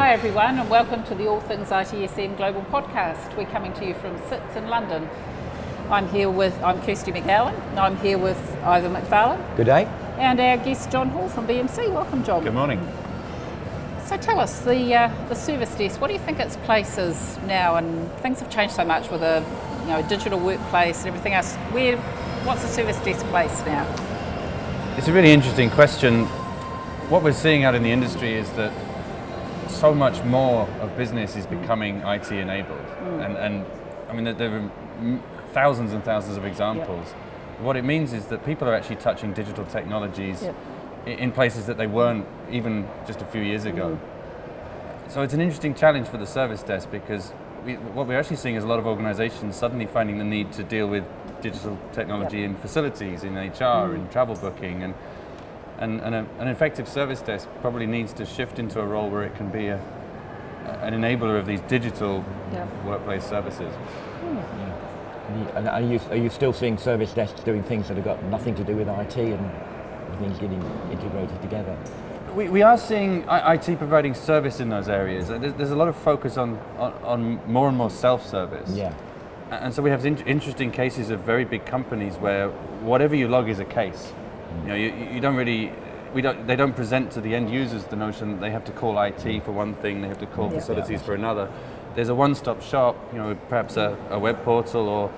Hi everyone, and welcome to the All Things ITSM Global Podcast. We're coming to you from SITS in London. I'm Kirsty McGowan, and I'm here with Ivan McFarlane. Good day. And our guest John Hall from BMC. Welcome, John. Good morning. So tell us, the service desk, what do you think its place is now? And things have changed so much with a digital workplace and everything else. What's the service desk place now? It's a really interesting question. What we're seeing out in the industry is that so much more of business is becoming IT enabled. And I mean, there are thousands and thousands of examples. Yep. What it means is that people are actually touching digital technologies in places that they weren't even just a few years ago. So it's an interesting challenge for the service desk, because what we're actually seeing is a lot of organizations suddenly finding the need to deal with digital technology in facilities, in HR, in travel booking, and an effective service desk probably needs to shift into a role where it can be an enabler of these digital workplace services. And are you still seeing service desks doing things that have got nothing to do with IT and things getting integrated together? We are seeing IT providing service in those areas. There's a lot of focus on more and more self-service. Yeah. And so we have interesting cases of very big companies where whatever you log is a case. They don't present to the end users the notion that they have to call IT for one thing, they have to call facilities for another. There's a one-stop shop, perhaps a web portal, or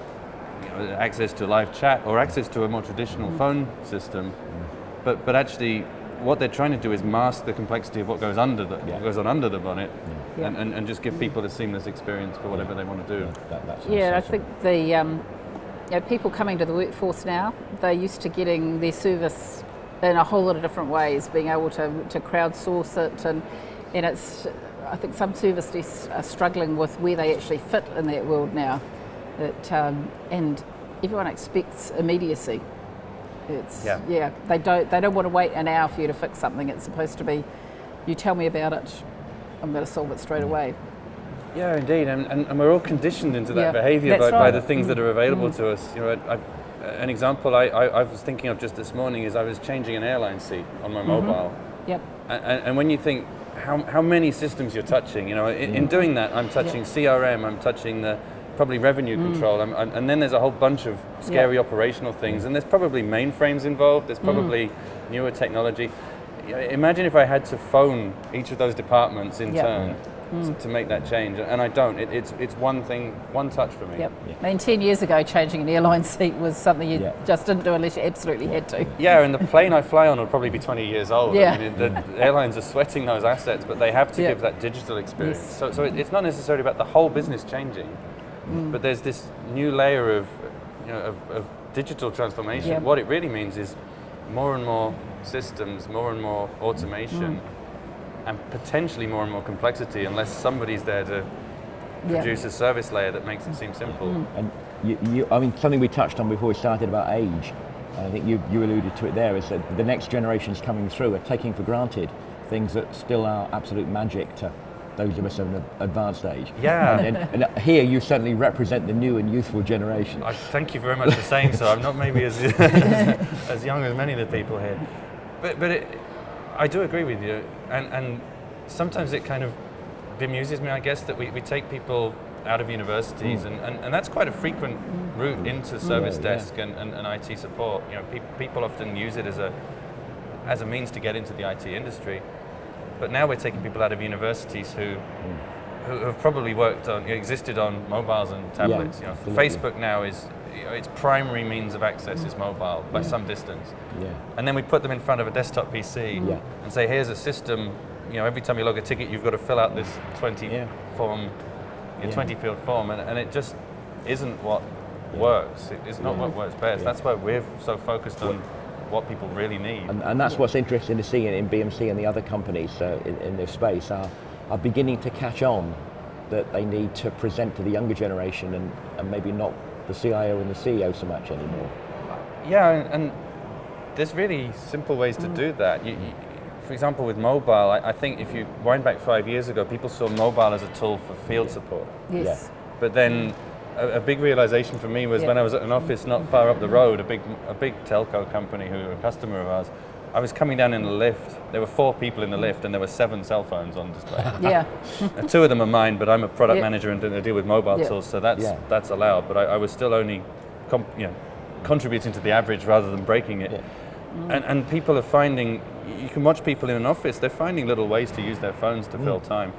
access to live chat, or access to a more traditional phone system. But actually, what they're trying to do is mask the complexity of what goes on under the bonnet, and just give people a seamless experience for whatever they want to do. I think the people coming to the workforce now, they're used to getting their service in a whole lot of different ways, being able to crowdsource it, and it's, I think some service desks are struggling with where they actually fit in that world now. And everyone expects immediacy. They don't want to wait an hour for you to fix something. It's supposed to be, you tell me about it, I'm going to solve it straight away. Yeah, indeed, and we're all conditioned into that behaviour by the things that are available to us. An example I was thinking of just this morning is I was changing an airline seat on my mobile. Yep. And when you think how many systems you're touching, in doing that, I'm touching CRM, I'm touching the probably revenue control, and then there's a whole bunch of scary operational things, and there's probably mainframes involved, there's probably newer technology. Imagine if I had to phone each of those departments in turn to make that change, and I don't. It's one thing, one touch for me. Yep. I mean, 10 years ago, changing an airline seat was something you just didn't do unless you absolutely had to. Yeah, and the plane I fly on will probably be 20 years old. Yeah. I mean, the airlines are sweating those assets, but they have to give that digital experience. Yes. So it's not necessarily about the whole business changing, but there's this new layer of digital transformation. Yeah. What it really means is more and more systems, more and more automation, and potentially more and more complexity, unless somebody's there to produce a service layer that makes it seem simple. And I mean, something we touched on before we started about age, and I think you alluded to it there, is that the next generations coming through are taking for granted things that still are absolute magic to those of us of an advanced age. Yeah. And here you certainly represent the new and youthful generation. Thank you very much for saying so. I'm not maybe as young as many of the people here. But I do agree with you, and sometimes it kind of bemuses me, I guess, that we take people out of universities, and that's quite a frequent route into service desk and IT support. People often use it as a means to get into the IT industry. But now we're taking people out of universities who have probably existed on mobiles and tablets. Facebook now is, its primary means of access is mobile by some distance. Yeah. And then we put them in front of a desktop PC and say, here's a system. Every time you log a ticket, you've got to fill out this 20 field form, and it just isn't what works. It's not what works best. That's why we're so focused on what people really need. And that's what's interesting to see in BMC and the other companies in this space are beginning to catch on that they need to present to the younger generation and maybe not the CIO and the CEO so much anymore. Yeah, and there's really simple ways to do that. For example, with mobile, I think if you wind back 5 years ago, people saw mobile as a tool for field support. Yes. Yeah. But then a big realization for me was when I was at an office not far up the road, a big telco company who were a customer of ours, I was coming down in the lift. There were 4 people in the lift, and there were 7 cell phones on display. Yeah. And 2 of them are mine, but I'm a product Yeah. manager and I deal with mobile Yeah. tools, so that's allowed. But I was still only, contributing to the average rather than breaking it. Yeah. And people are finding, you can watch people in an office, they're finding little ways to use their phones to fill time.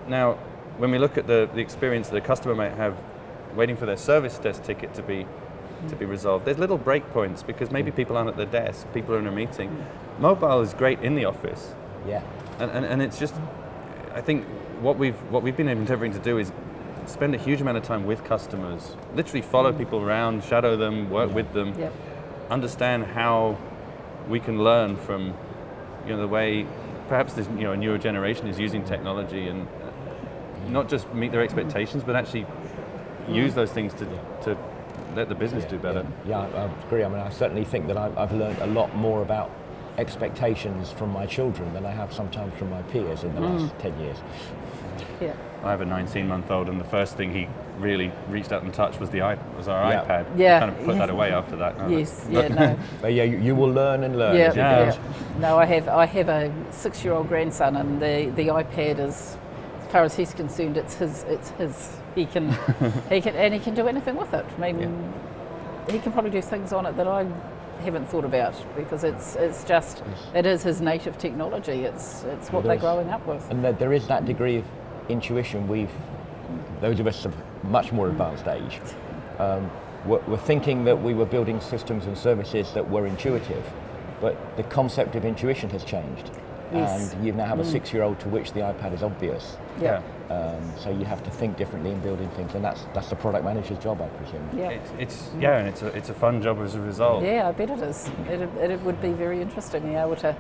Now, when we look at the experience that a customer might have waiting for their service desk ticket to be resolved, there's little break points because maybe people aren't at their desk, people are in a meeting. Mobile is great in the office. Yeah. And it's just, I think what we've been endeavoring to do is spend a huge amount of time with customers, literally follow people around, shadow them, work with them, Yep. understand how we can learn from the way perhaps this a newer generation is using technology, and not just meet their expectations, but actually use those things to let the business do better. Yeah, I agree. I mean, I certainly think that I've learned a lot more about expectations from my children than I have sometimes from my peers in the last 10 years. Yeah. I have a 19-month-old, and the first thing he really reached out and touched was our Yeah. iPad. Yeah. I kind of put that away after that. Yes. Yeah. No. But yeah, you will learn and learn Yeah, as you Yeah. go. No, I have a 6-year-old grandson, and the iPad is, as far as he's concerned, it's his. He can do anything with it. I mean, he can probably do things on it that I haven't thought about, because it is his native technology. It's what It they're is. growing up with. And there is that degree of intuition. Those of us of much more advanced age, were thinking that we were building systems and services that were intuitive, but the concept of intuition has changed. Yes. And you now have a 6-year-old to which the iPad is obvious. Yeah. So you have to think differently in building things, and that's the product manager's job, I presume. Yeah. And it's a fun job as a result. Yeah, I bet it is. It would be very interesting being able to,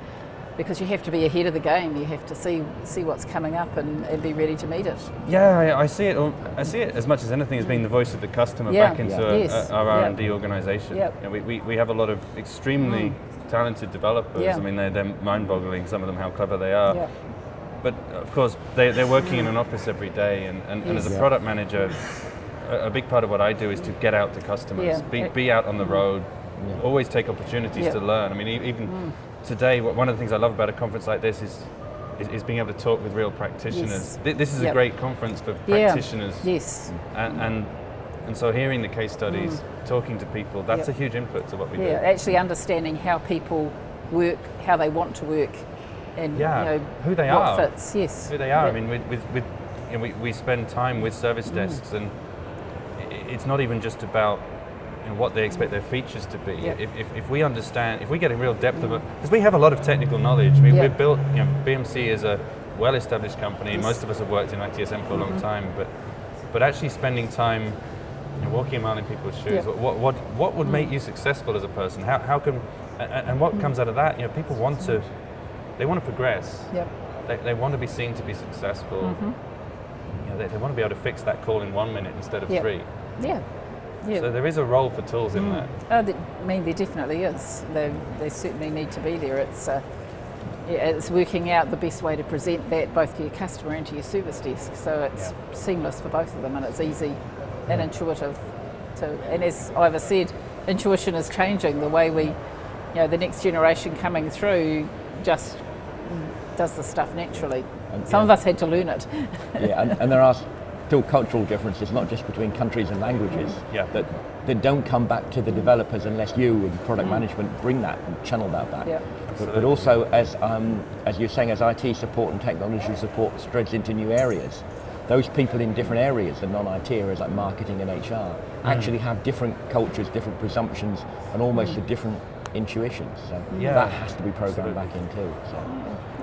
because you have to be ahead of the game. You have to see what's coming up and be ready to meet it. Yeah, I see it. I see it as much as anything as being the voice of the customer back into Yes. our R&D organisation. Yep. We have a lot of extremely talented developers. Yeah. I mean, they're mind-boggling, some of them, how clever they are. Yeah. But of course, they're working in an office every day, and as a Yes. product manager, a big part of what I do is to get out to customers, be out on the road, always take opportunities to learn. I mean, even today, one of the things I love about a conference like this is being able to talk with real practitioners. Yes. This is a great conference for practitioners. Yes. And so hearing the case studies, talking to people, that's a huge input to what we do. Yeah, actually understanding how people work, how they want to work, and who they what are. fits. Yes. Who they are. Yeah. I mean, we spend time with service desks, and it's not even just about what they expect their features to be. Yeah. If we understand, if we get a real depth of it, because we have a lot of technical knowledge. I mean, we're built. BMC is a well-established company. Yes. Most of us have worked in ITSM for a long time, but actually spending time walking a mile in people's shoes. Yeah. What would make you successful as a person? How can and what comes out of that? People want to progress. Yep. They want to be seen to be successful. They want to be able to fix that call in 1 minute instead of 3. Yeah. Yeah. So there is a role for tools in that. Oh, there definitely is. They certainly need to be there. It's working out the best way to present that both to your customer and to your service desk. So it's seamless for both of them, and it's easy and intuitive. And as Ivor said, intuition is changing. The way the next generation coming through just does the stuff naturally. And, Some of us had to learn it. And there are still cultural differences, not just between countries and languages, that don't come back to the developers unless you, with product management, bring that and channel that back. Yeah. But also, as you're saying, as IT support and technology support spreads into new areas, those people in different areas, the non-IT areas like marketing and HR, actually have different cultures, different presumptions, and almost a different intuitions. So that has to be programmed back in too. So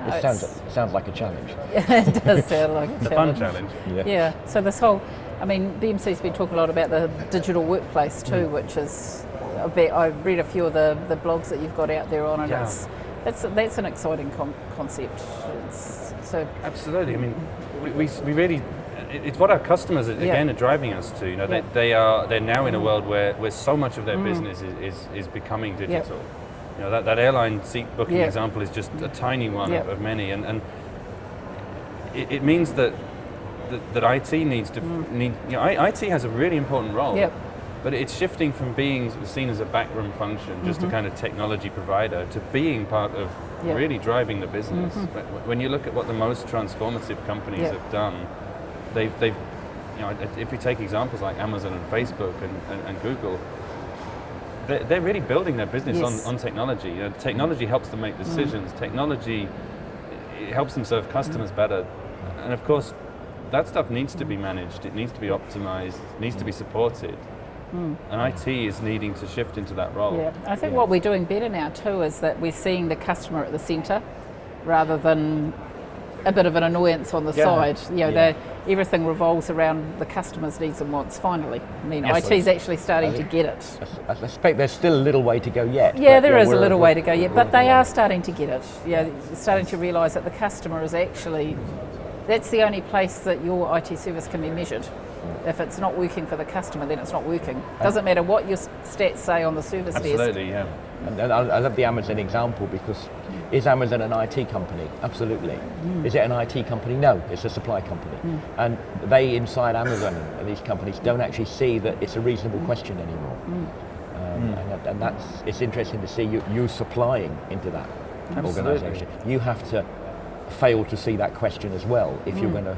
it sounds like a challenge. It does sound like a It's a fun challenge. Yeah. So this whole, BMC's been talking a lot about the digital workplace too, which is I read a few of the blogs that you've got out there on, and that's an exciting concept. So absolutely. I mean, we really, it's what our customers again are driving us to. They're now in a world where so much of their business is becoming digital. That airline seat booking example is just a tiny one of many, and it means that IT needs to IT has a really important role. But it's shifting from being seen as a backroom function, just a kind of technology provider, to being part of really driving the business. When you look at what the most transformative companies have done, they've you know, if you take examples like Amazon and Facebook and Google, they're really building their business on technology. You know, technology helps them make decisions. Technology, it helps them serve customers better. And of course, that stuff needs to be managed. It needs to be optimized. It needs to be supported. And IT is needing to shift into that role. Yeah, I think what we're doing better now too is that we're seeing the customer at the centre, rather than a bit of an annoyance on the side. You know, everything revolves around the customer's needs and wants. Finally, I mean, IT is actually starting to get it. I suspect there's still a little way to go yet. Yeah, there is a little way to go yet, but they are starting to get it. Yeah, starting to realise that the customer is actually, that's the only place that your IT service can be measured. If it's not working for the customer, then it's not working. Doesn't matter what your stats say on the service desk. Absolutely, yeah. And I love the Amazon example, because is Amazon an IT company? Absolutely. Is it an IT company? No, it's a supply company. And they inside Amazon and these companies don't actually see that it's a reasonable question anymore. And that's, it's interesting to see you supplying into that organisation. You have to fail to see that question as well if you're going to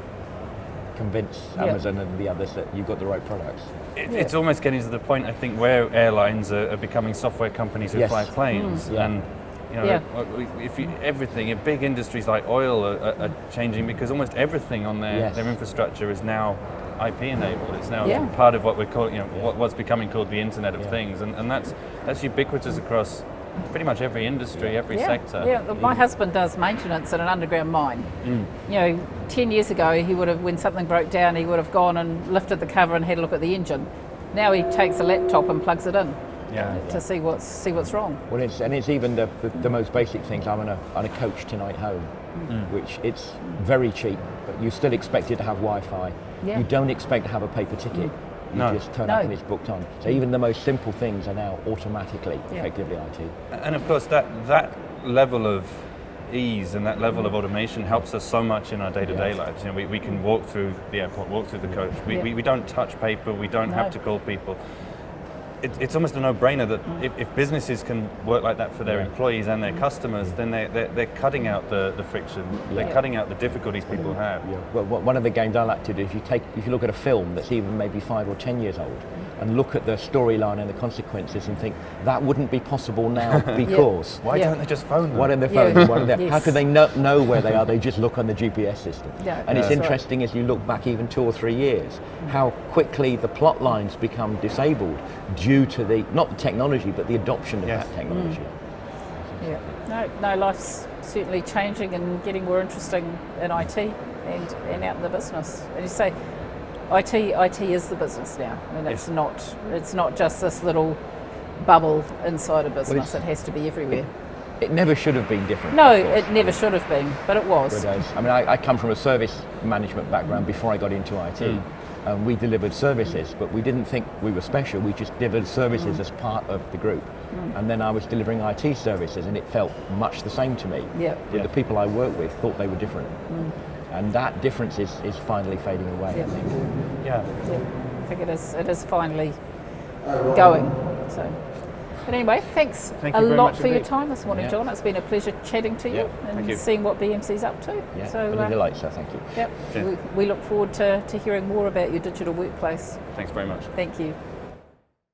convince Amazon and the others that you've got the right products. It's almost getting to the point, I think, where airlines are becoming software companies who fly planes. And you know, if everything in big industries like oil are changing, because almost everything on their infrastructure is now IP enabled. It's now part of what we're calling, you know, what's becoming called the Internet of Things, and that's ubiquitous across pretty much every industry, every sector. Yeah, my husband does maintenance at an underground mine. You know, 10 years ago, he would have, when something broke down, he would have gone and lifted the cover and had a look at the engine. Now he takes a laptop and plugs it in to see what's wrong. Well, it's even the most basic things. I'm on a coach tonight home, which it's very cheap, but you still expect it to have Wi-Fi. You don't expect to have a paper ticket. You just turn up and it's booked on. So even the most simple things are now automatically effectively IT. And of course that level of ease and that level of automation helps us so much in our day-to-day lives. You know, we can walk through the airport, walk through the coach. We don't touch paper, we don't have to call people. It's almost a no-brainer that if businesses can work like that for their employees and their customers, then they're cutting out the friction, they're cutting out the difficulties people have. Well, one of the games I like to do, if you look at a film that's even maybe 5 or 10 years old, and look at the storyline and the consequences and think, that wouldn't be possible now because... Why don't they just phone them? Why don't they phone them? How could they know where they are? They just look on the GPS system. And it's interesting as you look back even 2 or 3 years, how quickly the plot lines become disabled due to not the technology, but the adoption of that technology. No, life's certainly changing and getting more interesting in IT and out in the business. And you say, IT is the business now. I mean, it's not just this little bubble inside a business. It has to be everywhere. It never should have been different. No, it never should have been, but it was. I mean, I come from a service management background before I got into IT. And we delivered services, but we didn't think we were special. We just delivered services as part of the group. And then I was delivering IT services, and it felt much the same to me. But the people I worked with thought they were different. And that difference is finally fading away, I think. I think it is finally going. So. But anyway, thanks a lot for your time this morning, John. It's been a pleasure chatting to you and seeing what BMC's up to. So, really delight, so thank you. We look forward to hearing more about your digital workplace. Thanks very much. Thank you.